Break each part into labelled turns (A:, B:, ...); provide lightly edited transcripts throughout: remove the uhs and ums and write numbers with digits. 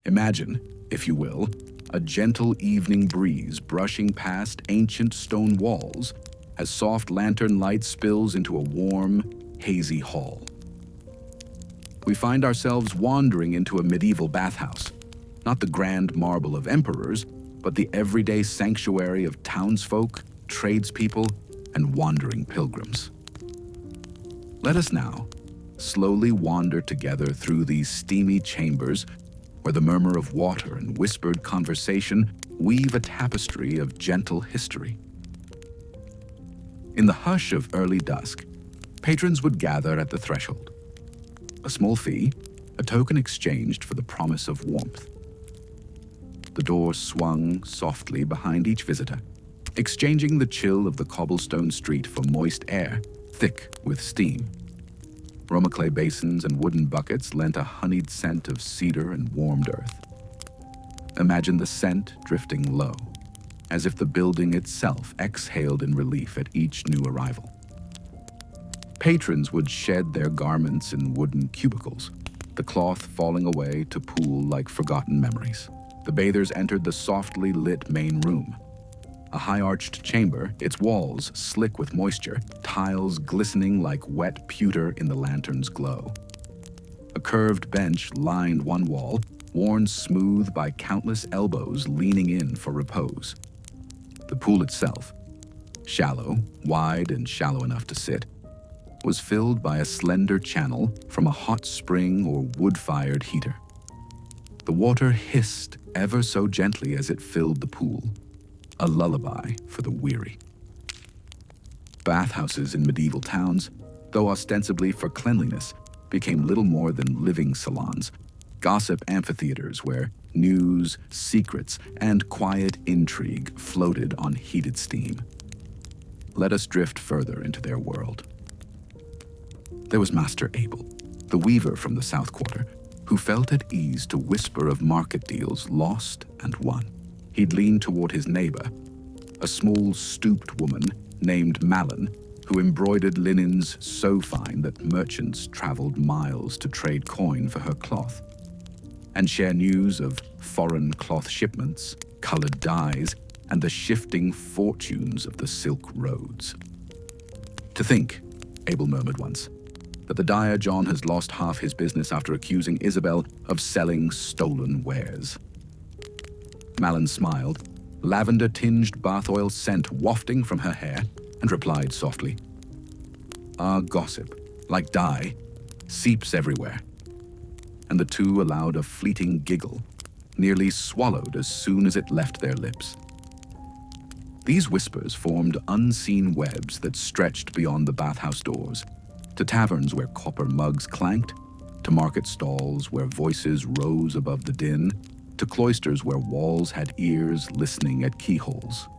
A: Imagine, if you will, a gentle evening breeze brushing past ancient stone walls as soft lantern light spills into a warm, hazy hall. We find ourselves wandering into a medieval bathhouse, not the grand marble of emperors, but the everyday sanctuary of townsfolk, tradespeople, and wandering pilgrims. Let us now slowly wander together through these steamy chambers where the murmur of water and whispered conversation weave a tapestry of gentle history. In the hush of early dusk, patrons would gather at the threshold. A small fee, a token exchanged for the promise of warmth. The door swung softly behind each visitor, exchanging the chill of the cobblestone street for moist air, thick with steam. Roma clay basins and wooden buckets lent a honeyed scent of cedar and warmed earth. Imagine the scent drifting low, as if the building itself exhaled in relief at each new arrival. Patrons would shed their garments in wooden cubicles, the cloth falling away to pool like forgotten memories. The bathers entered the softly lit main room, a high-arched chamber, its walls slick with moisture, tiles glistening like wet pewter in the lantern's glow. A curved bench lined one wall, worn smooth by countless elbows leaning in for repose. The pool itself, shallow, wide and shallow enough to sit, was filled by a slender channel from a hot spring or wood-fired heater. The water hissed ever so gently as it filled the pool, a lullaby for the weary. Bathhouses in medieval towns, though ostensibly for cleanliness, became little more than living salons, gossip amphitheaters where news, secrets, and quiet intrigue floated on heated steam. Let us drift further into their world. There was Master Abel, the weaver from the South Quarter, who felt at ease to whisper of market deals lost and won. He'd lean toward his neighbor, a small, stooped woman named Malin, who embroidered linens so fine that merchants traveled miles to trade coin for her cloth, and share news of foreign cloth shipments, colored dyes, and the shifting fortunes of the Silk Roads. "To think," Abel murmured once, "that the dyer John has lost half his business after accusing Isabel of selling stolen wares." Malin smiled, lavender-tinged bath oil scent wafting from her hair, and replied softly, "Our gossip, like dye, seeps everywhere." And the two allowed a fleeting giggle, nearly swallowed as soon as it left their lips. These whispers formed unseen webs that stretched beyond the bathhouse doors, to taverns where copper mugs clanked, to market stalls where voices rose above the din, to cloisters where walls had ears listening at keyholes.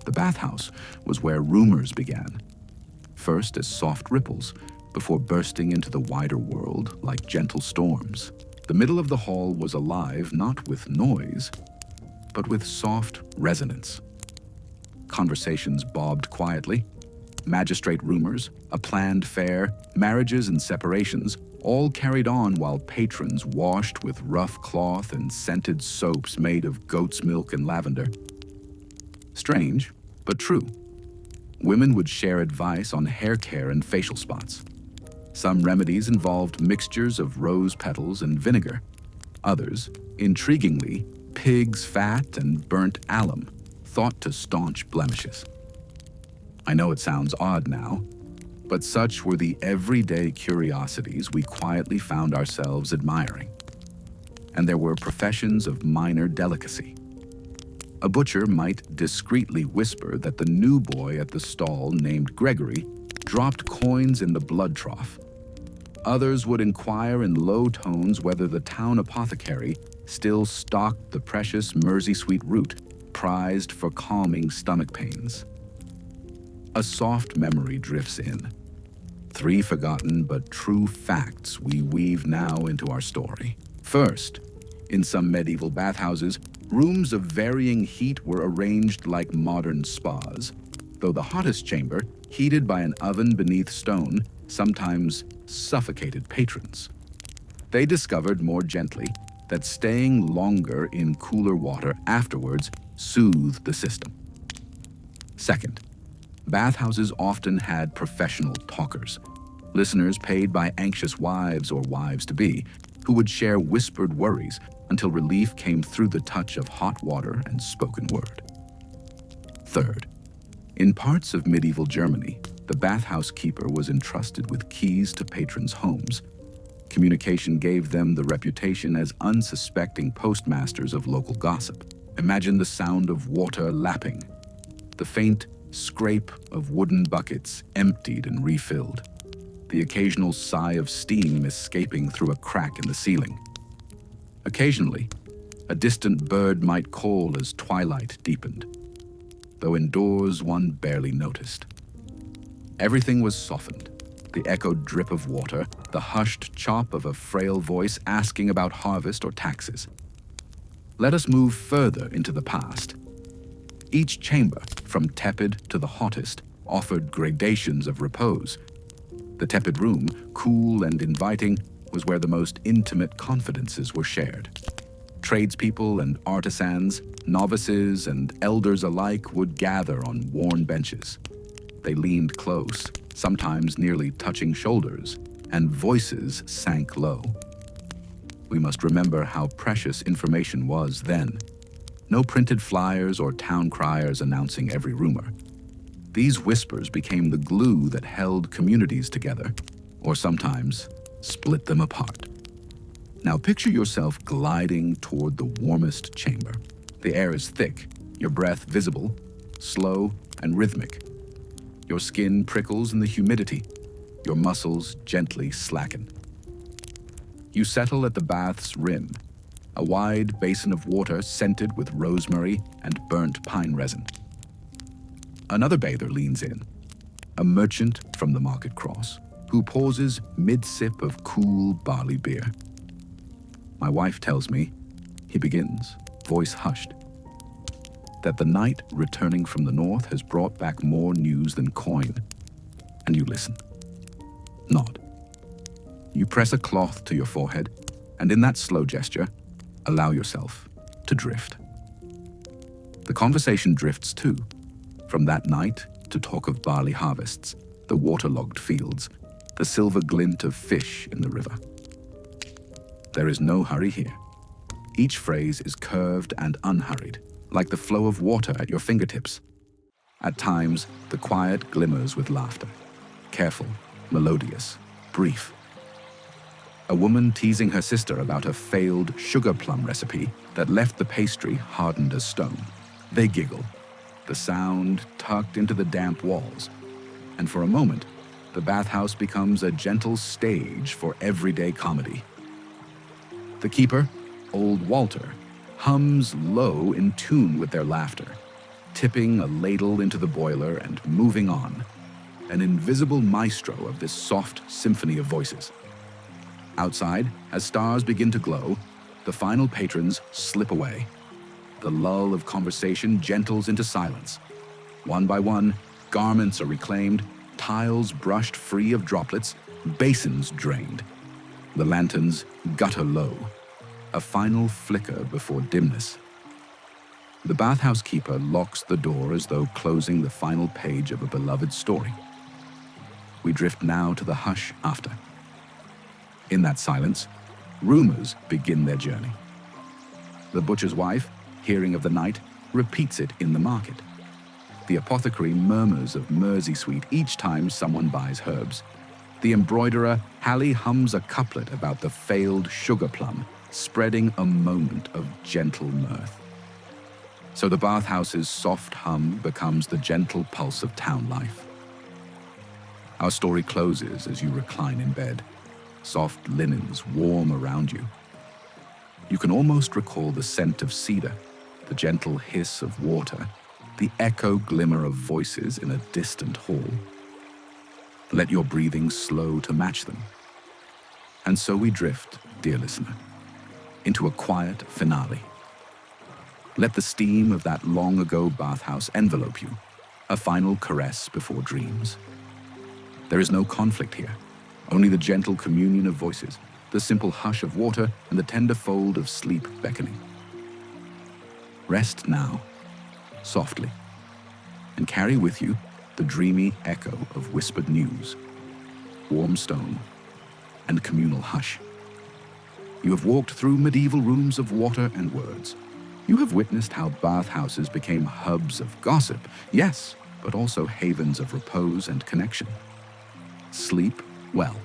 A: The bathhouse was where rumors began, first as soft ripples, before bursting into the wider world like gentle storms. The middle of the hall was alive not with noise, but with soft resonance. Conversations bobbed quietly, magistrate rumors, a planned fair, marriages and separations, all carried on while patrons washed with rough cloth and scented soaps made of goat's milk and lavender. Strange, but true. Women would share advice on hair care and facial spots. Some remedies involved mixtures of rose petals and vinegar. Others, intriguingly, pig's fat and burnt alum, thought to staunch blemishes. I know it sounds odd now, but such were the everyday curiosities we quietly found ourselves admiring. And there were professions of minor delicacy. A butcher might discreetly whisper that the new boy at the stall named Gregory dropped coins in the blood trough. Others would inquire in low tones whether the town apothecary still stocked the precious Mersey-sweet root, prized for calming stomach pains. A soft memory drifts in. 3 forgotten but true facts we weave now into our story. First, in some medieval bathhouses, rooms of varying heat were arranged like modern spas, though the hottest chamber, heated by an oven beneath stone, sometimes suffocated patrons. They discovered more gently that staying longer in cooler water afterwards soothed the system. Second, bathhouses often had professional talkers, listeners paid by anxious wives or wives-to-be, who would share whispered worries until relief came through the touch of hot water and spoken word. Third, in parts of medieval Germany, the bathhouse keeper was entrusted with keys to patrons' homes. Communication gave them the reputation as unsuspecting postmasters of local gossip. Imagine the sound of water lapping, the faint scrape of wooden buckets emptied and refilled, the occasional sigh of steam escaping through a crack in the ceiling. Occasionally, a distant bird might call as twilight deepened, though indoors one barely noticed. Everything was softened, the echoed drip of water, the hushed chop of a frail voice asking about harvest or taxes. Let us move further into the past. Each chamber, from tepid to the hottest, offered gradations of repose. The tepid room, cool and inviting, was where the most intimate confidences were shared. Tradespeople and artisans, novices and elders alike would gather on worn benches. They leaned close, sometimes nearly touching shoulders, and voices sank low. We must remember how precious information was then. No printed flyers or town criers announcing every rumor. These whispers became the glue that held communities together, or sometimes split them apart. Now picture yourself gliding toward the warmest chamber. The air is thick, your breath visible, slow and rhythmic. Your skin prickles in the humidity, your muscles gently slacken. You settle at the bath's rim, a wide basin of water scented with rosemary and burnt pine resin. Another bather leans in, a merchant from the market cross, who pauses mid-sip of cool barley beer. My wife tells me, he begins, voice hushed, that the night returning from the north has brought back more news than coin. And you listen. Nod. You press a cloth to your forehead, and in that slow gesture, allow yourself to drift. The conversation drifts too, from that night to talk of barley harvests, the waterlogged fields, the silver glint of fish in the river. There is no hurry here. Each phrase is curved and unhurried, like the flow of water at your fingertips. At times, the quiet glimmers with laughter, careful, melodious, brief. A woman teasing her sister about a failed sugar plum recipe that left the pastry hardened as stone. They giggle, the sound tucked into the damp walls, and for a moment, the bathhouse becomes a gentle stage for everyday comedy. The keeper, old Walter, hums low in tune with their laughter, tipping a ladle into the boiler and moving on, an invisible maestro of this soft symphony of voices. Outside, as stars begin to glow, the final patrons slip away. The lull of conversation gentles into silence. One by one, garments are reclaimed, tiles brushed free of droplets, basins drained. The lanterns gutter low, a final flicker before dimness. The bathhouse keeper locks the door as though closing the final page of a beloved story. We drift now to the hush after. In that silence, rumors begin their journey. The butcher's wife, hearing of the night, repeats it in the market. The apothecary murmurs of Mersey sweet each time someone buys herbs. The embroiderer Hallie hums a couplet about the failed sugar plum, spreading a moment of gentle mirth. So the bathhouse's soft hum becomes the gentle pulse of town life. Our story closes as you recline in bed, soft linens warm around you. You can almost recall the scent of cedar, the gentle hiss of water, the echo glimmer of voices in a distant hall. Let your breathing slow to match them. And so we drift, dear listener, into a quiet finale. Let the steam of that long-ago bathhouse envelope you, a final caress before dreams. There is no conflict here, only the gentle communion of voices, the simple hush of water and the tender fold of sleep beckoning. Rest now, softly, and carry with you the dreamy echo of whispered news, warm stone, and communal hush. You have walked through medieval rooms of water and words. You have witnessed how bathhouses became hubs of gossip, yes, but also havens of repose and connection. Sleep well.